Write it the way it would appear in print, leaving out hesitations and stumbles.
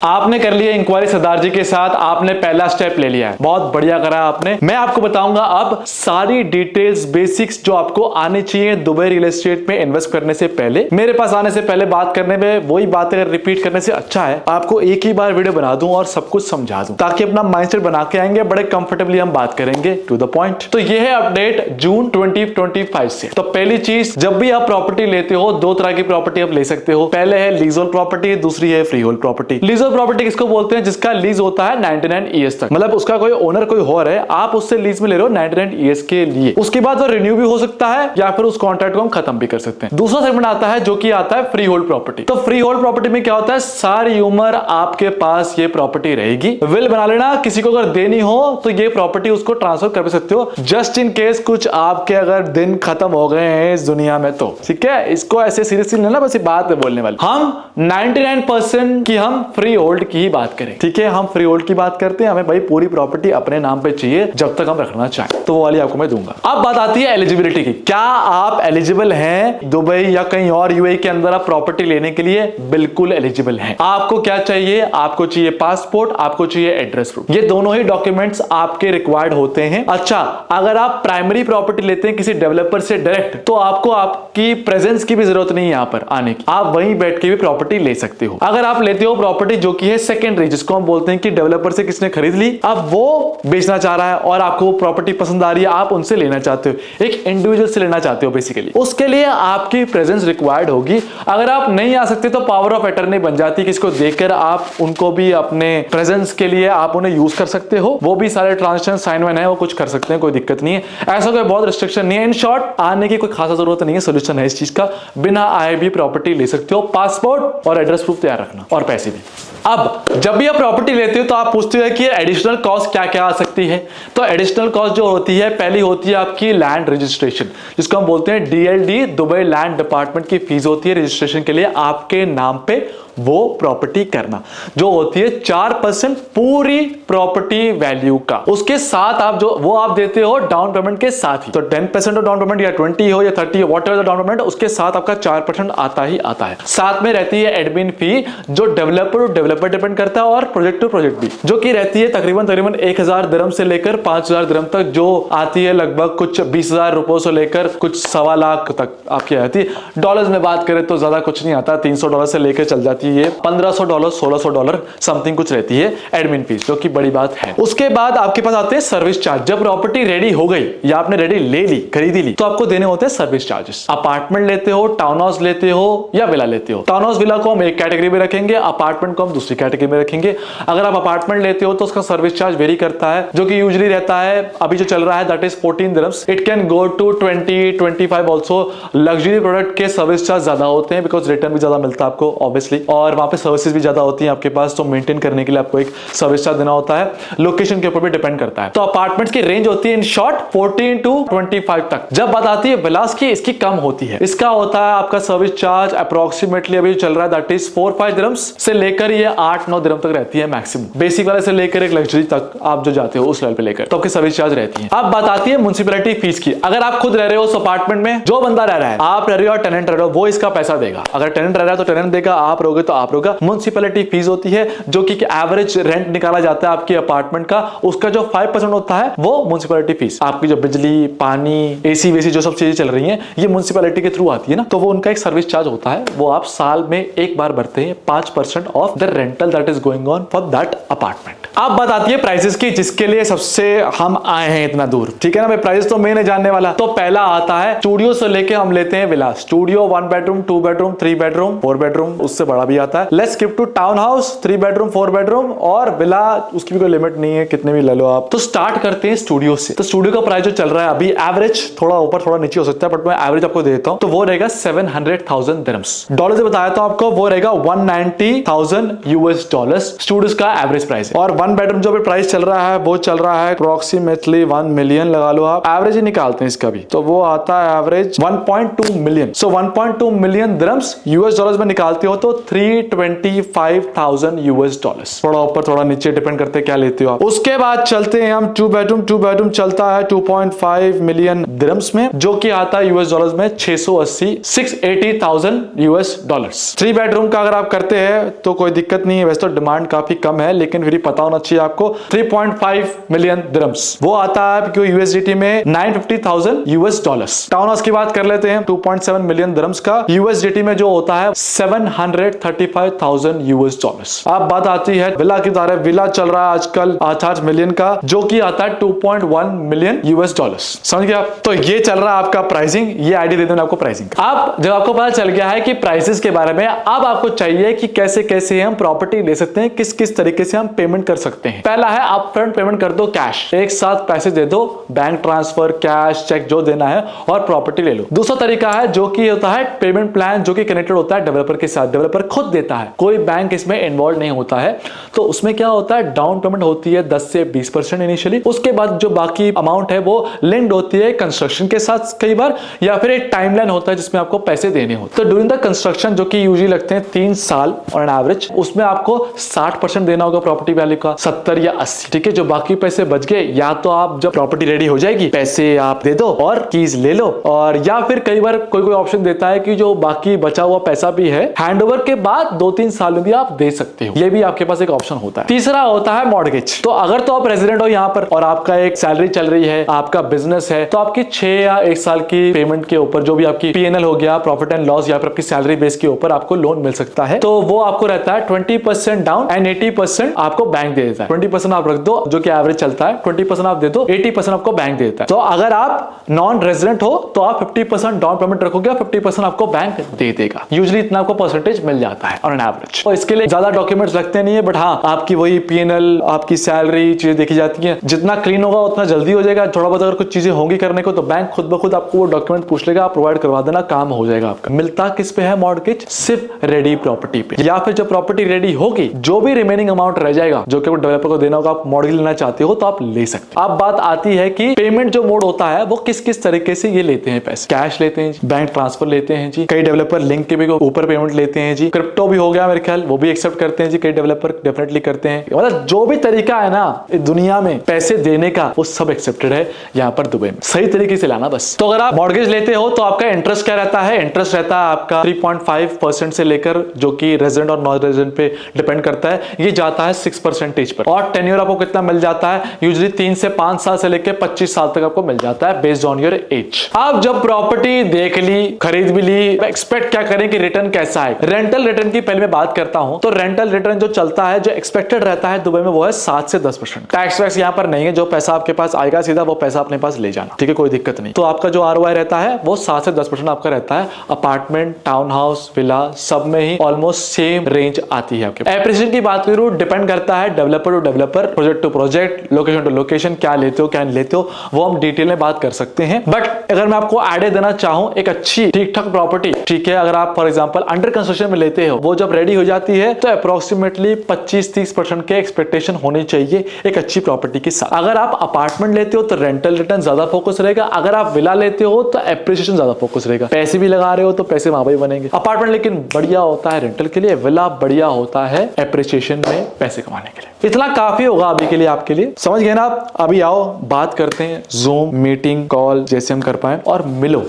आपने कर लिया इंक्वायरी सरदार जी के साथ, आपने पहला स्टेप ले लिया है, बहुत बढ़िया करा आपने। मैं आपको बताऊंगा अब सारी डिटेल्स बेसिक्स जो आपको आनी चाहिए दुबई रियल एस्टेट में इन्वेस्ट करने से पहले। मेरे पास आने से पहले बात करने में वही बातें रिपीट करने से अच्छा है आपको एक ही बार वीडियो बना दूं और सब कुछ समझा दूं, ताकि अपना माइंडसेट बना के आएंगे, बड़े कंफर्टेबली हम बात करेंगे टू द पॉइंट। तो ये है अपडेट जून 2025 से। तो पहली चीज, जब भी आप प्रॉपर्टी लेते हो दो तरह की प्रॉपर्टी आप ले सकते हो। पहले है लीज होल्ड प्रॉपर्टी, दूसरी है free hold property. Lease property किसको बोलते हैं? जिसका लीज होता है 99 ईयर्स तक, मतलब उसका कोई ओनर कोई और है, आप उससे लीज में ले रहे हो 99 ईयर्स के लिए। उसके बाद वो रिन्यू भी हो सकता है या फिर उस कॉन्ट्रैक्ट को हम खत्म भी कर सकते हैं। दूसरा सेगमेंट आता है जो कि आता है फ्री होल्ड प्रॉपर्टी। तो फ्री होल्ड प्रॉपर्टी में क्या होता है, सारी उम्र आपके पास ये प्रॉपर्टी रहेगी। विल बना लेना, किसी को अगर देनी हो तो ये प्रॉपर्टी उसको ट्रांसफर कर सकते हो, जस्ट इन केस कुछ आपके अगर दिन खत्म हो गए हैं इस दुनिया में तो। ठीक है, इसको ऐसे सीरियसली लेना, बस ये बात है बोलने वाली। हम 99% की हम फ्री होल्ड की ही बात करें। ठीक है, हम फ्री होल्ड की बात करते हैं, हमें भाई पूरी प्रॉपर्टी अपने नाम पे चाहिए जब तक हम रखना चाहें, तो वो वाली आपको मैं दूंगा। अब बात आती है एलिजिबिलिटी की। क्या आप एलिजिबल हैं दुबई या कहीं और यूएई के अंदर आप प्रॉपर्टी लेने के लिए? बिल्कुल एलिजिबल हैं। आपको क्या चाहिए? आपको चाहिए पासपोर्ट, आपको चाहिए एड्रेस प्रूफ। ये दोनों ही डॉक्यूमेंट्स आपके रिक्वायर्ड होते हैं। अच्छा, अगर आप प्राइमरी प्रॉपर्टी लेते हैं किसी डेवलपर से डायरेक्ट, तो आपको आपकी प्रेजेंस की भी जरूरत नहीं है यहां पर आने की, आप वहीं बैठ के भी प्रॉपर्टी ले सकते हो। अगर आप लेते हो प्रॉपर्टी जो कि है सेकेंडरी, जिसको हम बोलते हैं कि डेवलपर से किसने खरीद ली, अब वो बेचना चाह रहा है और आपको वो प्रॉपर्टी पसंद आ रही है, आप उनसे लेना चाहते हो, एक इंडिविजुअल से लेना चाहते हो बेसिकली, उसके लिए आपकी प्रेजेंस रिक्वायर्ड होगी। अगर आप नहीं आ सकते तो पावर ऑफ अटर्नी बन जाती है, किसको देकर आप उनको भी अपने प्रेजेंस के लिए आप उन्हें यूज कर सकते हो। वो भी सारे ट्रांजेक्शन साइन वाइन है, वो कुछ कर सकते हैं, कोई दिक्कत नहीं है, ऐसा कोई बहुत रिस्ट्रिक्शन नहीं है। इन शॉर्ट, आने की कोई खासा जरूरत नहीं है, सोल्यूशन है इस चीज का, बिना आए भी प्रॉपर्टी ले सकते हो। पासपोर्ट और एड्रेस प्रूफ तैयार रखना और पैसे भी। अब जब भी आप प्रॉपर्टी लेते हो तो आप पूछते हो कि एडिशनल कॉस्ट क्या क्या आ सकती है। तो एडिशनल कॉस्ट जो होती है, पहली होती है आपकी लैंड रजिस्ट्रेशन, जिसको हम बोलते हैं डीएलडी, दुबई लैंड डिपार्टमेंट की फीस होती है रजिस्ट्रेशन के लिए आपके नाम पे वो प्रॉपर्टी करना, जो होती है 4% पूरी प्रॉपर्टी वैल्यू का। उसके साथ आप जो वो आप देते हो डाउन पेमेंट के साथ ही, तो 10% डाउन पेमेंट या 20 हो या 30 हो, व्हाटएवर द डाउन पेमेंट, उसके साथ आपका 4% आता ही आता है। साथ में रहती है एडमिन फी, जो डेवलपर डिपेंड करता है, और प्रोजेक्ट टू प्रोजेक्ट भी, जो कि रहती है तकरीबन 1000 दिरहम से लेकर 5000 दिरहम तक, जो आती है लगभग कुछ 20,000 रुपयों से लेकर कुछ 1.25 लाख तक आपकी आती है। डॉलर्स में बात करें तो ज्यादा कुछ नहीं आता, $300 से लेकर चल जाती है $1500, $1600 समथिंग कुछ रहती है एडमिन फीस, जो कि बड़ी बात है। उसके बाद आपके पास आते हैं सर्विस चार्ज। जब प्रॉपर्टी रेडी हो गई या आपने रेडी ले ली, खरीदी ली, तो आपको देने होते हैं सर्विस चार्जेस। अपार्टमेंट लेते हो, टाउन हाउस लेते हो या विला लेते हो, टाउन हाउस विला को हम एक कैटेगरी में रखेंगे, अपार्टमेंट को हम दूसरी कैटेगरी में रखेंगे। अगर आप अपार्टमेंट लेते हो तो उसका सर्विस चार्ज वेरी करता है, जो कि यूजुअली रहता है, अभी जो चल रहा है that is 14 dirhams. It can go to 20-25 also. Luxury product के सर्विस चार्ज ज्यादा होते हैं, बिकॉज रिटर्न भी ज्यादा मिलता है आपको ऑब्वियसली, और वहां पे सर्विसेज भी ज्यादा होती हैं आपके पास, तो मेंटेन करने के लिए आपको एक सर्विस चार्ज देना होता है। लोकेशन के ऊपर भी डिपेंड करता है। तो अपार्टमेंट्स की रेंज होती है इन शॉर्ट 14 to 25 तक। जब बात आती है विलास की, इसकी कम होती है। इसका होता है आपका सर्विस चार्ज अप्रोक्सीमेटली अभी चल रहा है दैट इज 4-5 दिरहम्स से लेकर ये 8-9 दिरहम तक रहती है मैक्सिमम। बेसिक वाले से लेकर एक लग्जरी तक आप जो जाते हो उस लेवल पे लेकर, तो आपकी सर्विस चार्ज रहती है। अब बात आती है म्युनिसिपैलिटी फीस की। अगर आप खुद रह रहे हो उस अपार्टमेंट में, जो बंदा रह रहा है, आप रह रहे हो और टेनेंट रह रहे हो, वो इसका पैसा देगा। अगर टेनेंट रह रहा है तो टेनेंट देगा, आप रहोगे तो आप रहोगे। म्युनिसिपैलिटी फीस होती है, जो कि एवरेज रेंट निकाला जाता है आपके अपार्टमेंट का, उसका जो 5% होता है वो म्युनिसिपैलिटी फीस। आपकी जो बिजली, पानी, एसी वेसी जो सब चीजें चल रही हैं, ये म्युनिसिपैलिटी के थ्रू आती है ना, तो वो उनका एक सर्विस चार्ज होता है, वो आप साल में एक बार भरते हैं, 5% of the rental that is going on for that apartment. अब बात आती है प्राइसेस की, जिसके लिए सबसे हम आए हैं इतना दूर। ठीक है ना भाई, प्राइस तो मैं नहीं जानने वाला। तो पहला आता है स्टूडियो से लेके हम लेते हैं villa. Studio 1 bedroom, 2 bedroom, 3 bedroom, 4 bedroom, उससे बड़ा भी आता है। Let's skip to town house, 3 bedroom, 4 bedroom, और विला, उसकी भी कोई लिमिट नहीं है, कितने भी ले लो आप। तो स्टार्ट करते हैं स्टूडियो से। तो स्टूडियो का प्राइस जो चल रहा है अभी, एवरेज थोड़ा ऊपर थोड़ा नीचे हो सकता है, बट मैं एवरेज आपको देता हूं, तो वो रहेगा 700,000 दिरहम्स। डॉलर से बताया था आपको, वो रहेगा $190,000 स्टूडियोज का एवरेज प्राइस है। और वन बेडरूम जो भी प्राइस चल रहा है वो चल रहा है अप्रोक्सीमेटली 1 मिलियन लगा लो आप, एवरेज ही निकालते हैं इसका भी, तो वो आता है एवरेज 1.2 मिलियन। सो 1.2 मिलियन दिरहम्स यूएस डॉलर्स में निकालते हो तो 325,000 यूएस डॉलर्स, थोड़ा ऊपर थोड़ा नीचे डिपेंड करते हैं क्या लेते हो आप। उसके बाद चलते हैं हम टू बेडरूम चलता है 2.5 मिलियन दिरहम्स में, जो कि आता है यूएस डॉलर्स में 680,000 यूएस डॉलर्स। 3 बेडरूम का अगर आप करते हैं तो कोई दिक्कत नहीं है, वैसे तो डिमांड काफी कम है लेकिन फिर पता होना चाहिए आपको। 3.5 मिलियन दिरहम्स वो आता है क्यों यूएसडीटी में 950,000 यूएस डॉलर्स। टाउन हाउस की बात कर लेते हैं 2.7 मिलियन दिरहम्स का, यूएसडीटी में जो होता है 735,000 यूएस डॉलर्स। अब बात आती है विला की तरह, विला चल रहा है आजकल 8 मिलियन का, जो कि आता है 2.1 मिलियन यूएस डॉलर्स। समझ गया? तो ये चल रहा है आपका प्राइसिंग, ये आइडिया दे दूं आपको प्राइसिंग। अब जब आपको पता चल गया है कि प्राइसेस के बारे में, अब आपको चाहिए कि कैसे कैसे हम प्रॉपर्टी ले सकते हैं, किस किस तरीके से हम पेमेंट कर सकते हैं। पहला है अपफ्रंट पेमेंट कर दो कैश, एक साथ पैसे दे दो, बैंक ट्रांसफर, कैश, चेक जो देना है और प्रॉपर्टी ले लो। दूसरा तरीका है जो कि होता है पेमेंट प्लान, जो कि कनेक्टेड होता है डेवलपर के साथ, डेवलपर खुद देता है, कोई बैंक इसमें इन्वॉल्व नहीं होता है। तो उसमें क्या होता है, डाउन पेमेंट होती है 10 से 20% इनिशियली, उसके बाद जो बाकी अमाउंट है वो लिंक्ड होती है कंस्ट्रक्शन के साथ कई बार, या फिर एक टाइमलाइन होता है जिसमें आपको पैसे देने होते हैं। तो ड्यूरिंग द कंस्ट्रक्शन, जो कि यूजुअली लगते हैं 3 साल ऑन एन एवरेज, उसमें आपको 60% देना होगा प्रॉपर्टी वैल्यू का, 70 या 80, ठीक है। जो बाकी पैसे बच गए, या तो आप जब प्रॉपर्टी रेडी हो जाएगी पैसे आप दे दो और कीज ले लो, और या फिर कई बार कोई ऑप्शन देता है कि जो बाकी बचा हुआ पैसा भी है हैंडओवर के बाद 2-3 साल में भी आप दे सकते हो, ये भी आपके पास एक ऑप्शन होता है। तीसरा होता है मॉर्गेज। तो अगर तो आप रेजिडेंट हो यहाँ पर और आपका एक सैलरी चल रही है, आपका बिजनेस है, तो आपकी 6 या 1 साल की पेमेंट के ऊपर जो भी आपकी पीएनएल हो गया, प्रॉफिट एंड लॉस, या फिर आपकी सैलरी बेस के ऊपर आपको लोन मिल सकता है। तो वो आपको रहता है 20% डाउन एंड 80% आपको बैंक दे देता है। 20% आप रख दो जो कि एवरेज चलता है, 20% आप दे दो, 80% आपको बैंक दे देता है। तो अगर आप नॉन रेजिडेंट हो तो आप 50% डाउन पेमेंट रखोगे, 50% आपको बैंक दे देगा। यूजुअली इतना आपको परसेंटेज मिल जाता है ऑन एन एवरेज। तो इसके लिए ज्यादा डॉक्यूमेंट्स लगते नहीं है, बट हाँ आपकी वही पीएनएल, आपकी सैलरी, चीजें देखी जाती है। जितना क्लीन होगा उतना जल्दी हो जाएगा। थोड़ा बहुत अगर कुछ चीजें होंगी करने को तो बैंक खुद ब खुद आपको वो डॉक्यूमेंट पूछ लेगा, आप प्रोवाइड करवा देना, काम हो जाएगा आपका। मिलता किस पे है मॉर्गेज? सिर्फ रेडी प्रॉपर्टी पे, या फिर जब प्रॉपर्टी रेडी होगी जो भी रिमेनिंग अमाउंट रह जाएगा जो कि डेवलपर को देना होगा, आप मॉर्गेज लेना चाहते हो तो आप ले सकते हो। अब बात आती है कि पेमेंट जो मोड होता है वो किस किस तरीके से ये लेते हैं पैसे। कैश लेते हैं जी, बैंक ट्रांसफर लेते हैं जी, कई डेवलपर लिंक के भी ऊपर पेमेंट लेते हैं जी, क्रिप्टो भी हो गया मेरे ख्याल, वो भी एक्सेप्ट करते हैं जी, कई डेवलपर डेफिनेटली करते हैं। मतलब जो भी तरीका है ना दुनिया में पैसे देने का वो सब एक्सेप्टेड है यहाँ पर दुबई में, सही तरीके से लाना बस। तो अगर आप मॉर्गेज लेते हो तो आपका इंटरेस्ट क्या रहता है? इंटरेस्ट रहता है आपका 3.5% से लेकर, जो कि रेजिडेंट और नॉन रेजिडेंट पे डिपेंड करता है, ये जाता है 6% पर। और टेन्योर आपको कितना मिल जाता है? यूजुअली 3 से 5 साल से लेकर 25 साल तक आपको मिल जाता है बेस्ड ऑन योर एज। आप जब प्रॉपर्टी देख ली, खरीद भी ली, एक्सपेक्ट क्या करें कि रिटर्न कैसा है? रेंटल रिटर्न की पहले मैं बात करता हूं तो रेंटल रिटर्न जो चलता है, जो एक्सपेक्टेड रहता है दुबई में, वो है 7 से 10%। टैक्स वैक्स यहाँ पर नहीं है, जो पैसा आपके पास आएगा सीधा वो पैसा अपने पास ले जाना, ठीक है, कोई दिक्कत नहीं। तो आपका जो आरओआई रहता है वो 7 से 10% आपका रहता है। अपार्टमेंट, टाउन हाउस, विला, सब में ही ऑलमोस्ट सेम रेंज आती है आपके। एप्रिसिएशन की बात करूं, डिपेंड करता है developer to developer, project to project, location to location, क्या लेते हो क्या नहीं लेते हो वो हम डिटेल में बात कर सकते हैं। बट अगर मैं आपको आइडिया देना चाहूं, एक अच्छी ठीक ठाक प्रॉपर्टी, ठीक है, अगर आप फॉर एग्जांपल अंडर कंस्ट्रक्शन में लेते हो, वो जब रेडी हो जाती है तो अप्रोक्सीमेटली 25-30% के एक्सपेक्टेशन होनी चाहिए एक अच्छी प्रॉपर्टी के साथ। अगर आप अपार्टमेंट लेते हो तो रेंटल रिटर्न ज्यादा फोकस रहेगा, अगर आप विला लेते हो तो एप्रिसिएशन ज्यादा फोकस रहेगा। पैसे भी लगा रहे हो तो पैसे वहां पर बनेंगे। अपार्टमेंट लेकिन बढ़िया होता है रेंटल के लिए, विला बढ़िया होता है एप्रिसिएशन में पैसे कमाने के लिए। इतना काफी होगा अभी के लिए आपके लिए, समझ गए ना आप? अभी आओ बात करते हैं जूम मीटिंग कॉल जैसे हम कर पाए, और मिलो।